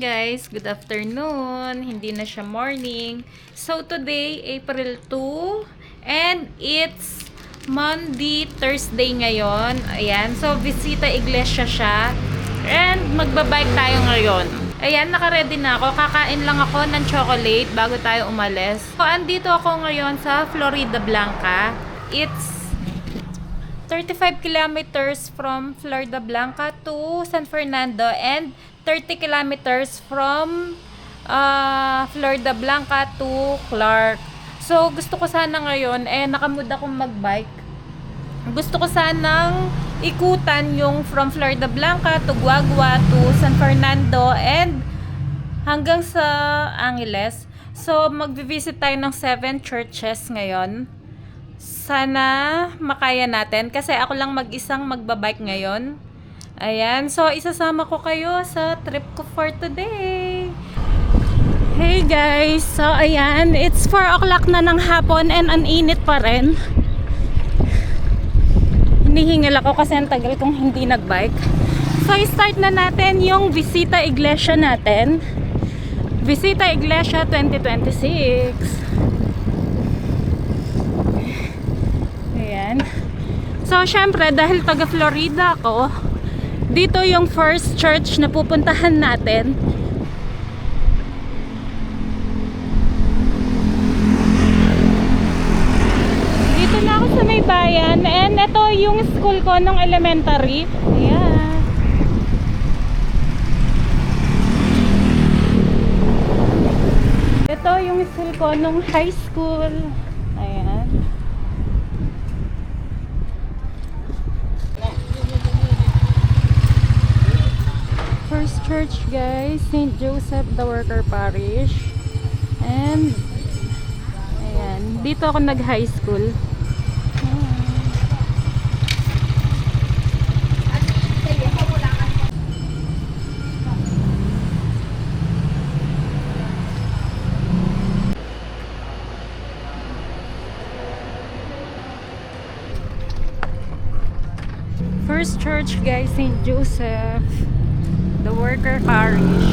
guys, good afternoon. Hindi na siya morning. So today, April 2 and it's Monday, Thursday ngayon. Ayan, so bisita iglesia siya. And magbabike tayo ngayon. Ayan, naka-ready na ako. Kakain lang ako ng chocolate bago tayo umalis. So andito ako ngayon sa Florida Blanca. It's 35 kilometers from Florida Blanca to San Fernando and 30 kilometers from Florida Blanca to Clark. So, gusto ko sana ngayon, nakamood akong magbike. Gusto ko sanang ikutan yung from Florida Blanca to Guagua to San Fernando and hanggang sa Angeles. So, magvivisit tayo ng 7 churches ngayon. Sana makaya natin kasi ako lang mag-isang magbabike ngayon. Ayan, so isasama ko kayo sa trip ko for today. Hey guys, so ayan, it's 4 o'clock na ng hapon and ang init pa rin. Hinihingal ako kasi ang tagal kong hindi nagbike. So i-start na natin yung Visita Iglesia natin. Visita Iglesia 2026. Ayan. So syempre dahil taga Florida ako, dito yung first church na pupuntahan natin. Dito na ako sa may bayan. And ito yung school ko nung elementary. Ayan. Ito yung school ko nung high school. Ayan. First church guys, St. Joseph the Worker Parish. And ayan, dito ako nag high school. First church guys, St. Joseph the Worker Parish.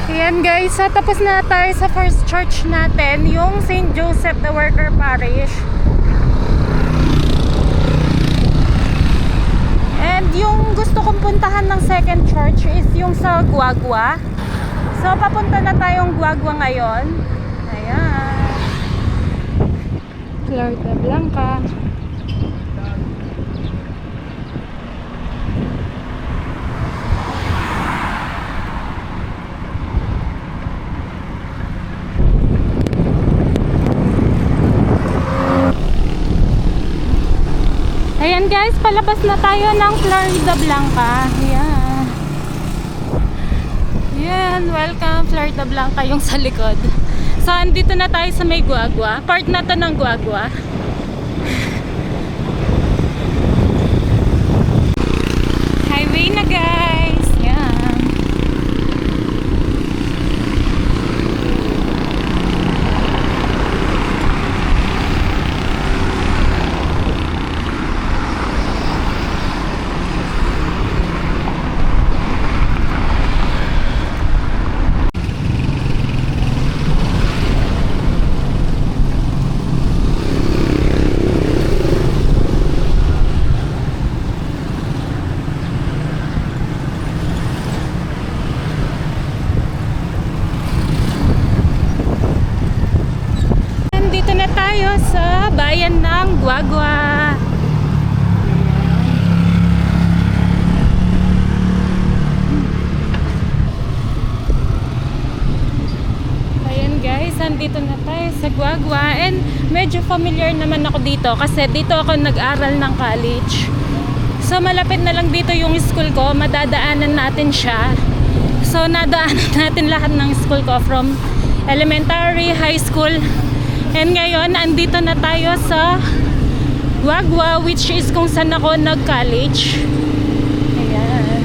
Ayan guys, so tapos na tayo sa first church natin, yung St. Joseph the Worker Parish. And yung gusto kong puntahan ng second church is yung sa Guagua. So papunta na tayong Guagua ngayon. Ayan, Florida Blanca. Ayan guys, palabas na tayo ng Florida Blanca. Ayan. Ayan, welcome Florida Blanca yung sa likod. So, andito na tayo sa may Guagua. Part na to ng Guagua. Highway na guys. Ayan. Sa bayan ng Guagua. Ayan guys, andito na tayo sa Guagua and medyo familiar naman ako dito kasi dito ako nag-aral ng college. So malapit na lang dito yung school ko, madadaanan natin siya. So nadaanan natin lahat ng school ko from elementary, high school. And ngayon, andito na tayo sa Wagwa, which is kung saan ako nag-college. Ayan.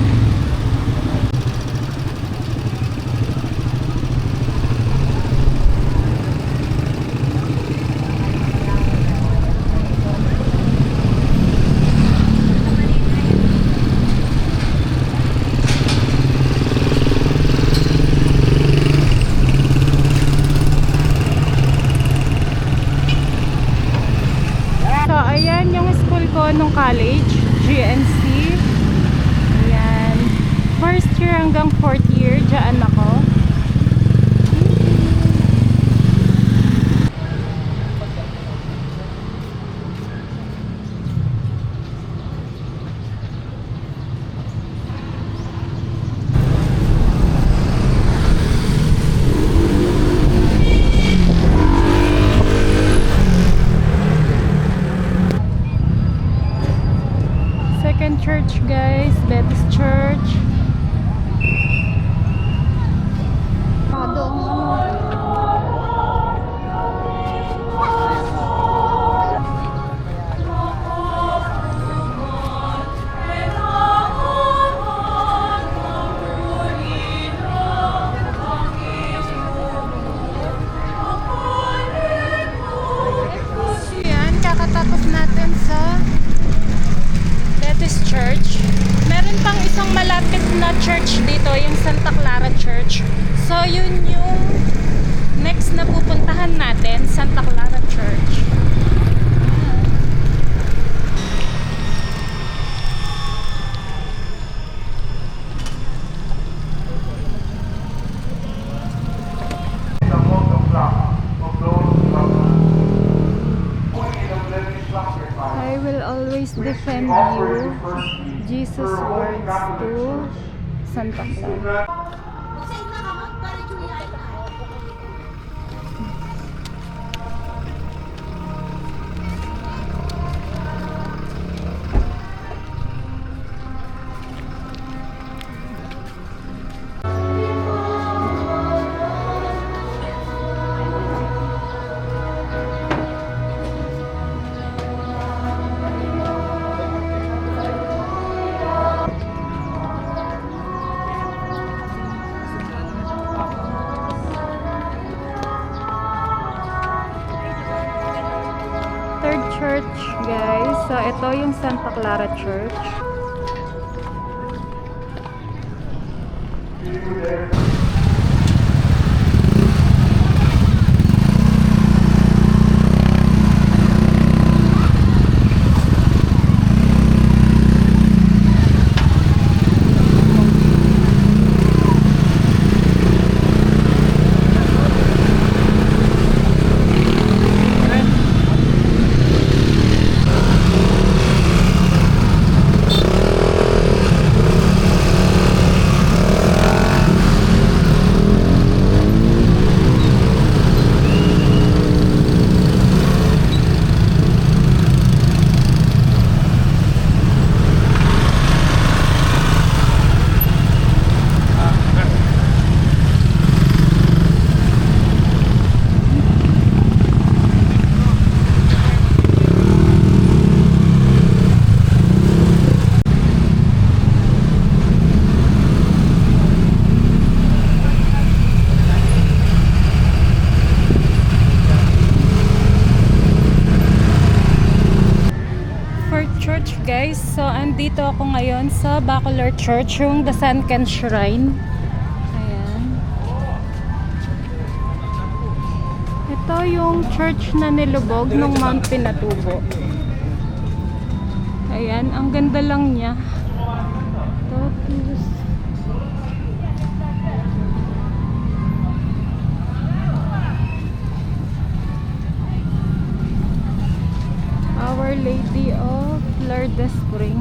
So, ayan yung school ko nung college, GNC. Ayan. First year hanggang fourth year, dyan ako. Second church, guys, Baptist Church. Yan, kakatapos natin sa Baptist Church. Meron pang isang malapit na church dito, yung Santa Clara Church. So, yun yung next na pupuntahan natin, Santa Clara Church. I will always defend you. Jesus words to Santa Clara. Third church, guys. So, ito yung Santa Clara Church. Guys, so andito ako ngayon sa Bacolor Church, yung The Sunken Shrine. Ayan. Ito yung church na nilubog nung Mount Pinatubo. Ayan, ang ganda lang niya. Tapos Our Lady of Lourdes Spring.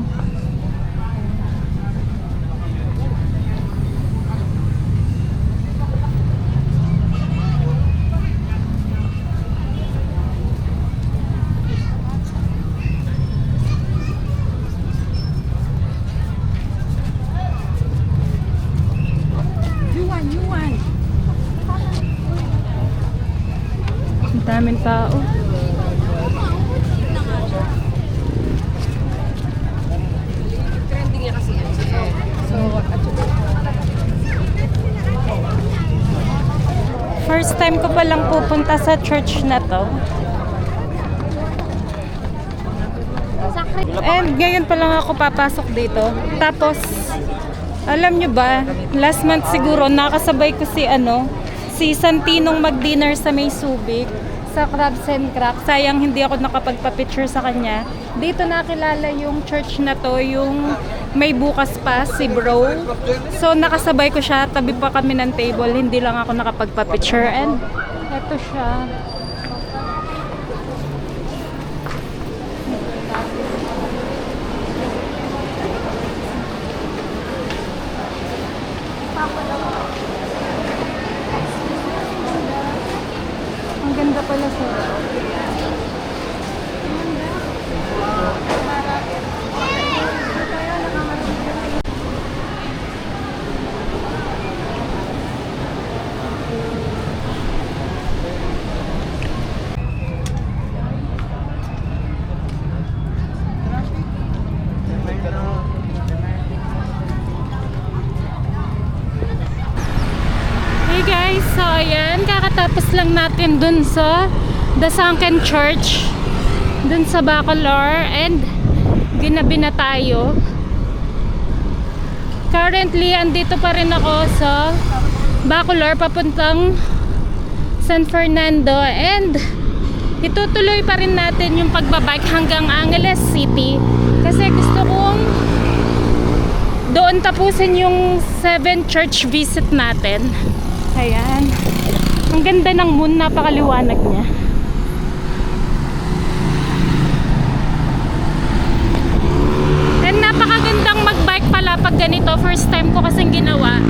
Yuan. Ang daming tao. First time ko palang pupunta sa church na to. And ngayon pa lang ako papasok dito. Tapos, alam nyo ba, last month siguro nakasabay ko si Santinong mag-dinner sa May Subic sa Crabs and Crack. Sayang hindi ako nakapagpa-picture sa kanya. Dito nakilala yung church na to, yung may bukas pa, si bro. So nakasabay ko siya, tabi pa kami ng table, hindi lang ako nakapagpa-picture. And eto siya. Ang ganda pala sa so ayan, kakatapos lang natin dun sa The Sunken Church dun sa Bacolor and ginabi na tayo. Currently, andito pa rin ako sa Bacolor papuntang San Fernando and itutuloy pa rin natin yung pagbabike hanggang Angeles City kasi gusto kong doon tapusin yung 7 church visit natin. Ayan. Ang ganda ng moon, napakaliwanag niya. And napakagandang magbike pala pag ganito. First time ko kasing ginawa.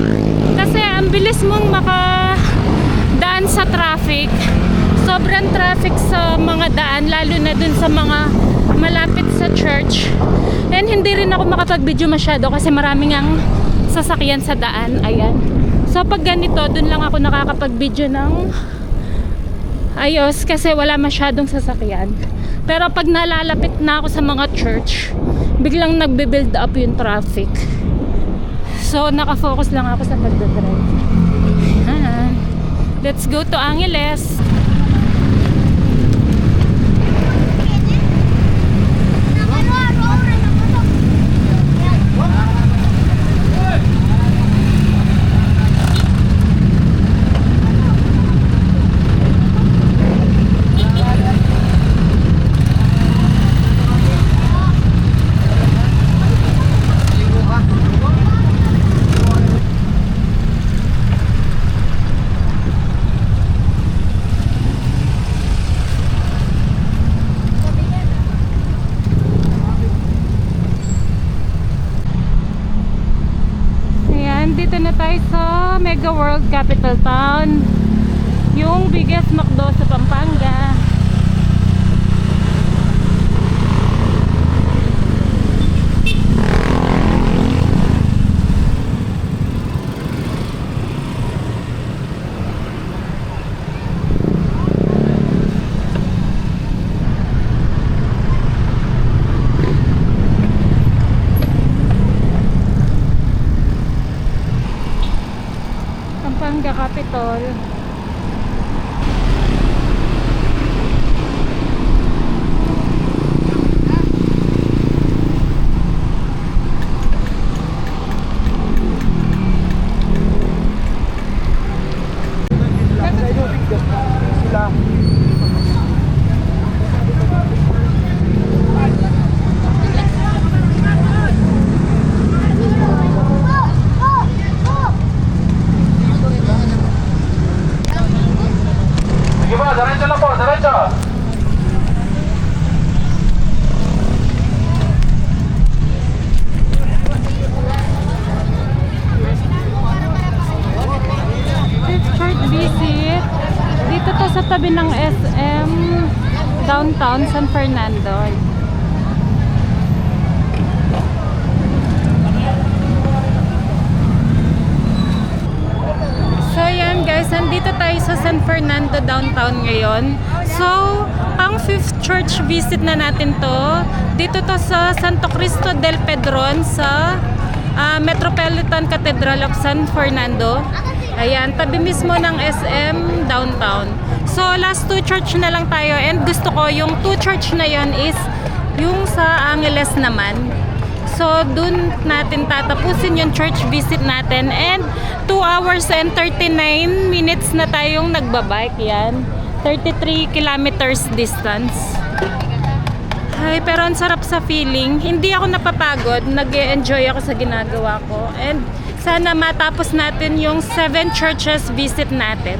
Kasi ang bilis mong makadaan sa traffic. Sobrang traffic sa mga daan, lalo na dun sa mga malapit sa church. And hindi rin ako makapag-video masyado kasi maraming ang sasakyan sa daan. Ayan. So pag ganito, dun lang ako nakakapag-video ng ayos kasi wala masyadong sasakyan. Pero pag nalalapit na ako sa mga church, biglang nagbe-build up yung traffic. So nakafocus lang ako sa pagdadrive. Let's go to Angeles. Dito na tayo sa Mega World Capital Town, yung biggest McDo sa Pampanga. Pampanga Capitol. Derecho lang po, derecho. Church visit. Dito to sa tabi ng SM Downtown San Fernando. So yan guys, nandito tayo sa San Fernando downtown ngayon. So, ang 5th church visit na natin to. Dito to sa Santo Cristo del Pedron sa Metropolitan Cathedral of San Fernando. Ayan, tabi mismo ng SM Downtown. So, last 2 church na lang tayo. And gusto ko, yung 2 church na yon is yung sa Angeles naman. So, dun natin tatapusin yung church visit natin. And 2 hours and 39 minutes na tayong nagbabike. Yan. 33 kilometers distance. Ay, pero ang sarap sa feeling. Hindi ako napapagod. Nag-e-enjoy ako sa ginagawa ko. And sana matapos natin yung 7 churches visit natin.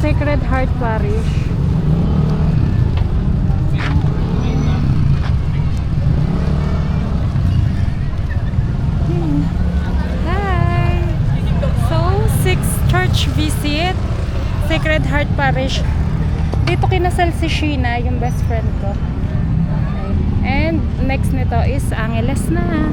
Sacred Heart Parish. Hi! So, 6th church visit, Sacred Heart Parish. Dito kinasal si Sheena, yung best friend ko. Okay. And next nito is Angeles na.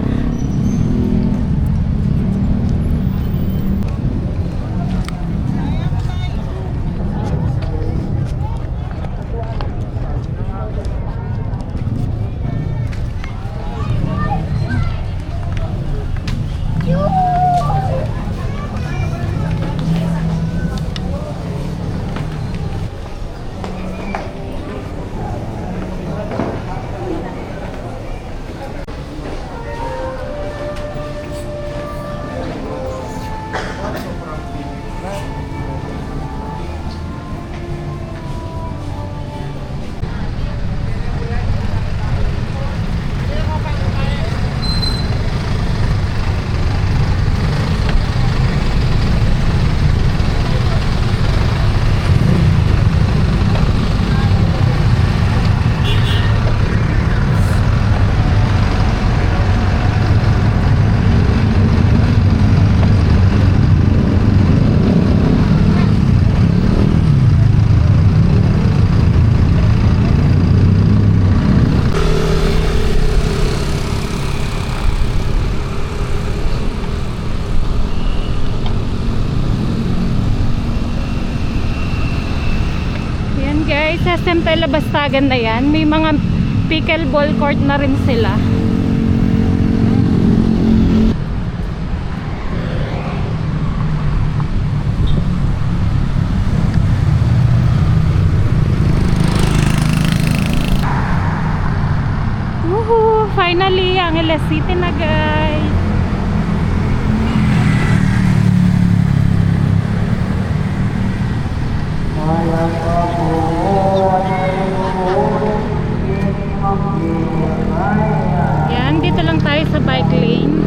Guys, sa Sempela Bastagan na yan, may mga pickleball court na rin sila. Woohoo! Finally, Angeles City na guys. Yan, dito lang tayo sa bike lane.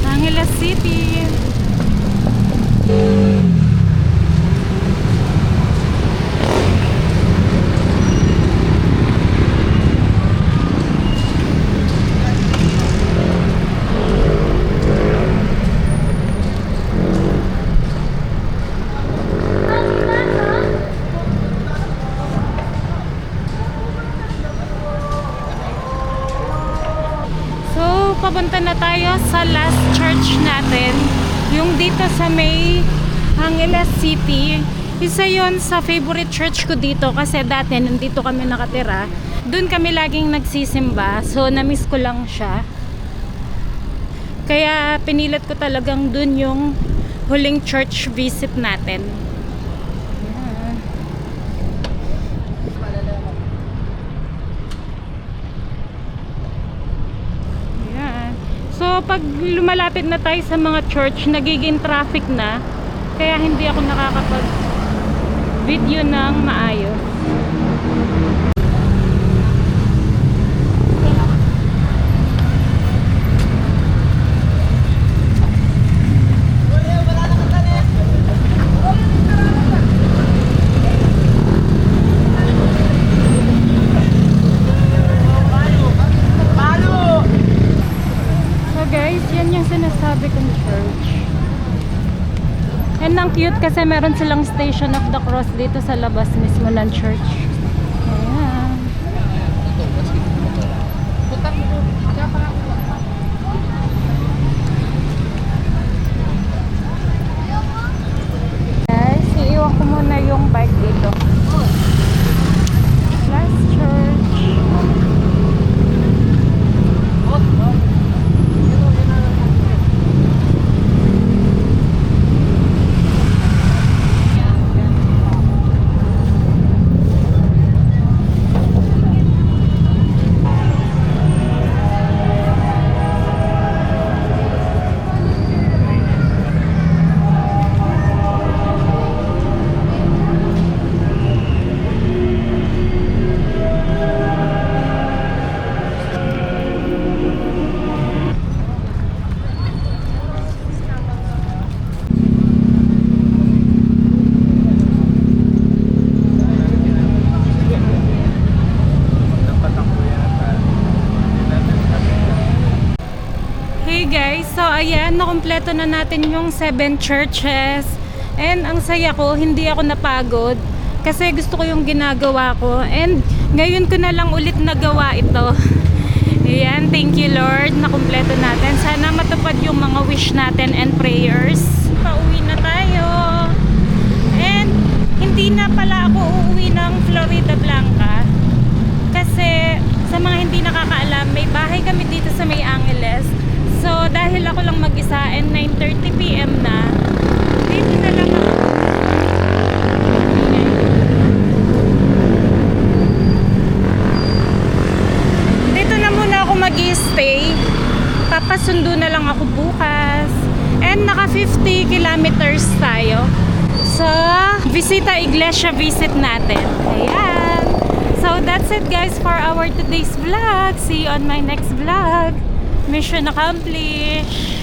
Angeles City. Papunta na tayo sa last church natin, yung dito sa may Angeles City. Isa yon sa favorite church ko dito kasi dati nandito kami nakatira. Doon kami laging nagsisimba, so na-miss ko lang siya. Kaya pinilit ko talagang doon yung huling church visit natin. So, pag lumalapit na tayo sa mga church, nagiging traffic na. Kaya hindi ako nakakapag-video ng maayos. And ang cute kasi meron silang Station of the Cross dito sa labas mismo ng church. Ayan. Guys, iiwan ko muna yung bike dito. Last church. Hey guys, so ayan, nakumpleto na natin yung 7 churches. And ang saya ko, hindi ako napagod. Kasi gusto ko yung ginagawa ko. And ngayon ko na lang ulit nagawa ito. Ayan, thank you Lord, nakumpleto natin. Sana matupad yung mga wish natin and prayers. Pauwi na tayo. And hindi na pala ako uuwi ng Florida Blanca. Kasi sa mga hindi nakakaalam, may bahay kami dito sa May Angeles. So dahil ako lang mag-isa and 9:30 PM na, dito na lang ako. Dito na muna ako mag-i-stay. Papasundo na lang ako bukas. And naka 50 kilometers tayo sa Visita Iglesia visit natin. Ayan. So that's it guys for our today's vlog. See you on my next vlog. Mission accomplished.